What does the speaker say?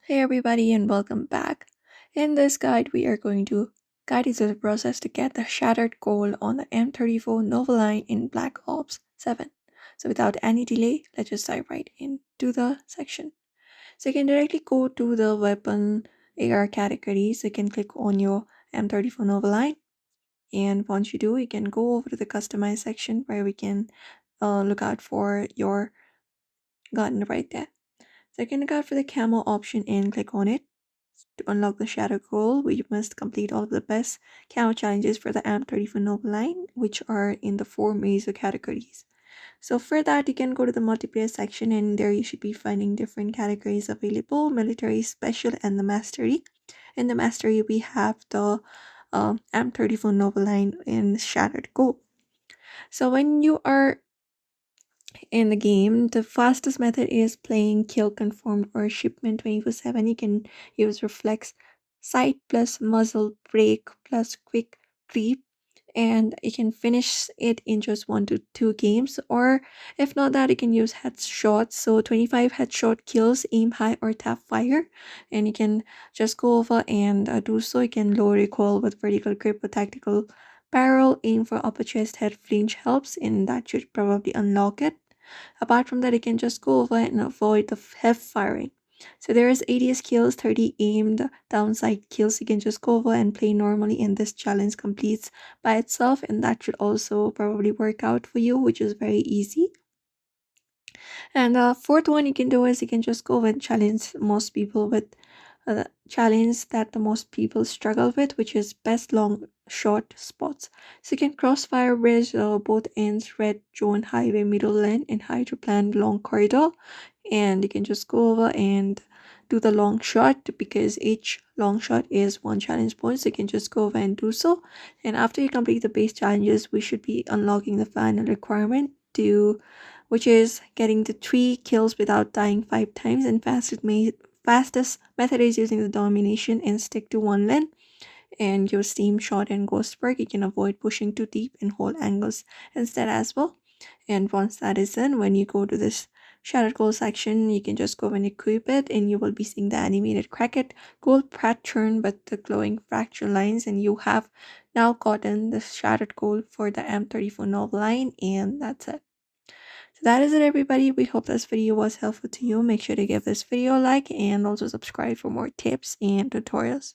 Hey everybody and welcome back. In this guide, we are going to guide you through the process to get the Shattered Gold on the M34 Nova line in Black Ops 7. So without any delay, let's just dive right into the section. So you can directly go to the weapon AR category. So you can click on your M34 Nova line. And once you do, you can go over to the customize section where we can look out for your gun right there. So you can look out for the camo option and click on it. To unlock the Shadow Goal, we must complete all of the best camo challenges for the M34 Noble line, which are in the 4 major categories. So for that, you can go to the multiplayer section and there you should be finding different categories available: military, special, and the mastery. In the mastery, we have the M34 Noble line in Shattered Gold. So when you are in the game, the fastest method is playing kill confirmed or shipment 24/7. You can use reflex sight plus muzzle brake plus quick creep, and you can finish it in just 1 to 2 games. Or if not that, you can use headshots. So 25 headshot kills, aim high or tap fire, and you can just go over and do so. You can lower recoil with vertical grip or tactical barrel, aim for upper chest, head flinch helps, and that should probably unlock it. Apart from that, you can just go over and avoid the heavy firing. So there is 80 skills, 30 aimed downside kills. You can just go over and play normally, and this challenge completes by itself, and that should also probably work out for you, which is very easy. And the fourth one you can do is you can just go and challenge most people with challenge that the most people struggle with, which is best long short spots. So you can crossfire bridge both ends, red zone, highway, middle lane, and hydroplan long corridor. And you can just go over and do the long shot, because each long shot is 1 challenge point. So you can just go over and do so. And after you complete the base challenges, we should be unlocking the final requirement to which is getting the 3 kills without dying 5 times, and fastest method is using the domination and stick to 1 lane and your steam shot and ghost perk. You can avoid pushing too deep and hold angles instead as well. And once that is done, when you go to this Shattered Gold section, you can just go and equip it, and you will be seeing the animated cracked gold pattern with the glowing fracture lines, and you have now gotten the Shattered Gold for the M34 Noble line, and that's it. So that is it, everybody. We hope this video was helpful to you. Make sure to give this video a like and also subscribe for more tips and tutorials.